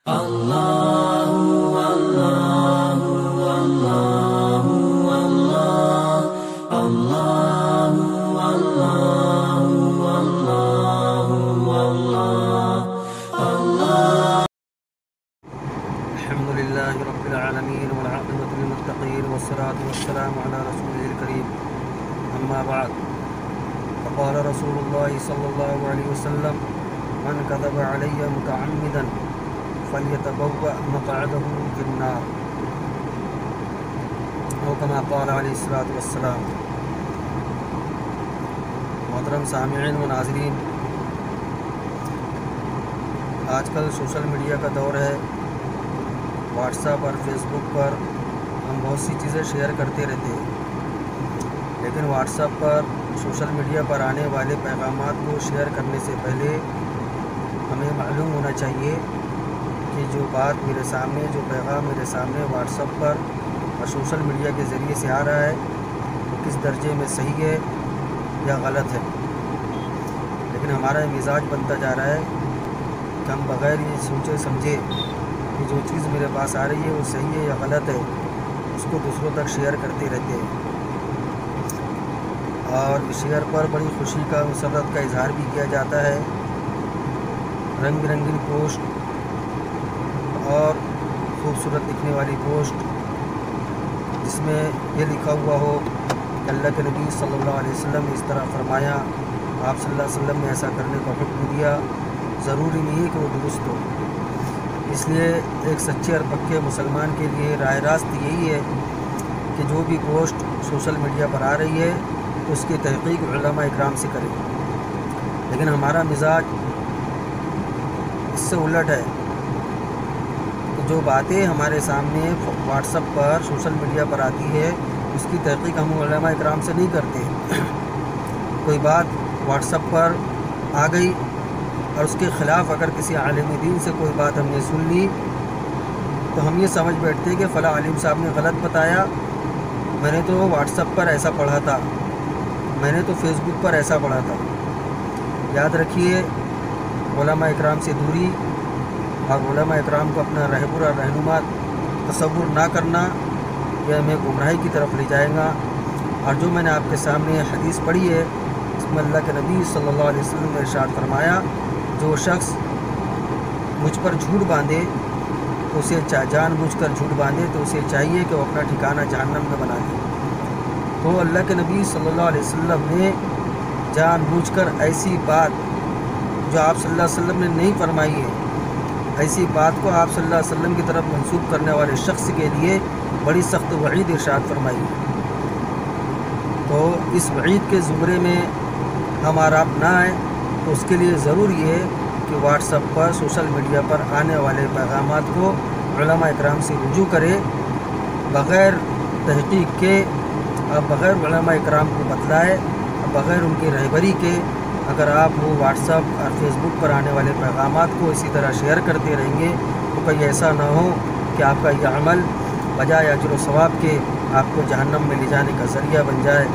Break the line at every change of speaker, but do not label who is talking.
الحمدللہ رب العالمین والعاقبۃ للمتقین والصلاة والسلام علی رسولہ الکریم اما بعد فقال رسول اللہ صلی اللہ علیہ وسلم من کذب علی متعمدا فلیتبوأ مقعدہ فی النار او کما قال علیہ الصلاۃ والسلام۔ محترم سامعین و ناظرین، آج کل سوشل میڈیا کا دور ہے۔ واٹس ایپ اور فیس بک پر ہم بہت سی چیزیں شیئر کرتے رہتے ہیں، لیکن واٹس ایپ پر سوشل میڈیا پر آنے والے پیغامات کو شیئر کرنے سے پہلے ہمیں معلوم ہونا چاہیے کہ جو بات میرے سامنے، جو پیغام میرے سامنے واٹس ایپ پر اور سوشل میڈیا کے ذریعے سے آ رہا ہے وہ کس درجے میں صحیح ہے یا غلط ہے۔ لیکن ہمارا مزاج بنتا جا رہا ہے کہ ہم بغیر یہ سوچے سمجھے کہ جو چیز میرے پاس آ رہی ہے وہ صحیح ہے یا غلط ہے، اس کو دوسروں تک شیئر کرتے رہتے ہیں، اور اس شیئر پر بڑی خوشی کا، مسرت کا اظہار بھی کیا جاتا ہے۔ رنگ برنگی پوسٹ اور خوبصورت دکھنے والی پوسٹ جس میں یہ لکھا ہوا ہو کہ اللہ کے نبی صلی اللہ علیہ وسلم نے اس طرح فرمایا، آپ صلی اللہ علیہ وسلم نے ایسا کرنے کا حکم دیا، ضروری نہیں ہے کہ وہ درست ہو۔ اس لیے ایک سچے اور پکے مسلمان کے لیے راہ راست یہی ہے کہ جو بھی پوسٹ سوشل میڈیا پر آ رہی ہے تو اس کی تحقیق علماء اکرام سے کرے۔ لیکن ہمارا مزاج اس سے الٹ ہے کہ جو باتیں ہمارے سامنے واٹس ایپ پر سوشل میڈیا پر آتی ہے اس کی تحقیق ہم علماء اکرام سے نہیں کرتے۔ کوئی بات واٹس ایپ پر آ گئی اور اس کے خلاف اگر کسی عالم دین سے کوئی بات ہم نے سن لی تو ہم یہ سمجھ بیٹھتے کہ فلاں عالم صاحب نے غلط بتایا، میں نے تو واٹس ایپ پر ایسا پڑھا تھا، میں نے تو فیس بک پر ایسا پڑھا تھا۔ یاد رکھیے، علماء اکرام سے دوری اور علماء اکرام کو اپنا رہبر اور رہنما تصور نہ کرنا یہ ہمیں گمراہی کی طرف لے جائے گا۔ اور جو میں نے آپ کے سامنے حدیث پڑھی ہے اس میں اللہ کے نبی صلی اللہ علیہ وسلم نے ارشاد فرمایا، جو شخص مجھ پر جھوٹ باندھے تو اسے جان بوجھ کر جھوٹ باندھے تو اسے چاہیے کہ وہ اپنا ٹھکانہ جہنم میں بنا لے۔ تو اللہ کے نبی صلی اللہ علیہ وسلم نے جان بوجھ کر ایسی بات جو آپ صلی اللہ علیہ وسلم نے نہیں فرمائی ہے، ایسی بات کو آپ صلی اللہ علیہ وسلم کی طرف منسوب کرنے والے شخص کے لیے بڑی سخت وعید ارشاد فرمائی ہے۔ تو اس وعید کے زمرے میں ہم اور آپ نہ آئیں تو اس کے لیے ضروری ہے کہ واٹس ایپ پر سوشل میڈیا پر آنے والے پیغامات کو علماء اکرام سے رجوع کرے، بغیر تحقیق کے اور بغیر علماء اکرام کو بتلائے، بغیر ان کی رہبری کے اگر آپ وہ واٹس ایپ اور فیس بک پر آنے والے پیغامات کو اسی طرح شیئر کرتے رہیں گے تو کہیں ایسا نہ ہو کہ آپ کا یہ عمل بجائے اجر و ثواب کے آپ کو جہنم میں لے جانے کا ذریعہ بن جائے۔